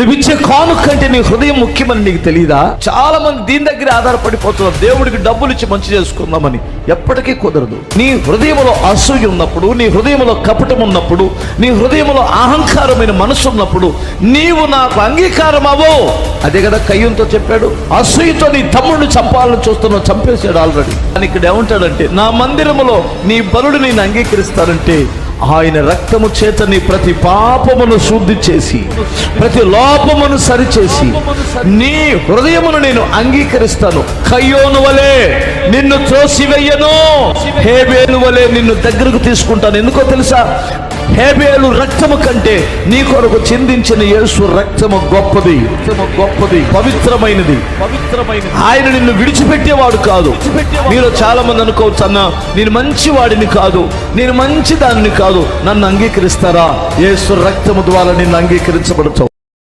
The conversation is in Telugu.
నువ్విచ్చే కానుకంటే నీ హృదయం ముఖ్యమని నీకు తెలియదా? చాలా మంది దీని దగ్గర ఆధారపడిపోతున్నారు. దేవుడికి డబ్బులు ఇచ్చి మంచి చేసుకుందామని. ఎప్పటికీ కుదరదు. నీ హృదయంలో అసూయ ఉన్నప్పుడు, నీ హృదయంలో కపటం ఉన్నప్పుడు, నీ హృదయంలో అహంకారమైన మనసు ఉన్నప్పుడు నీవు నాకు అంగీకారం అవ్వో. అదే కదా కయ్యంతో చెప్పాడు. అసూయతో నీ తమ్ముడిని చంపాలని చూస్తున్నావు, చంపేశాడు ఆల్రెడీ. అని ఇక్కడ ఏమంటాడంటే, నా మందిరములో నీ బలుడు నేను అంగీకరిస్తానంటే ఆయన రక్తము చేత నీ ప్రతి పాపమును శుద్ధి చేసి, ప్రతి లోపమును సరిచేసి నీ హృదయమును నేను అంగీకరిస్తాను. కయ్యోను వలె నిన్ను త్రోసివేయను, హేబేలు వలె నిన్ను దగ్గరకు తీసుకుంటాను. ఎందుకో తెలుసా? హేబేలు రక్తము కంటే నీ కొరకు చిందించిన యేసు రక్తము గొప్పది, గొప్పది, పవిత్రమైనది. ఆయన నిన్ను విడిచిపెట్టేవాడు కాదు. మీరు చాలా మంది అనుకోవచ్చు, అన్న నేను మంచి వాడిని కాదు, నేను మంచి దానిని కాదు, నన్ను అంగీకరిస్తారా? యేసు రక్తము ద్వారా నిన్ను అంగీకరించబడతావు.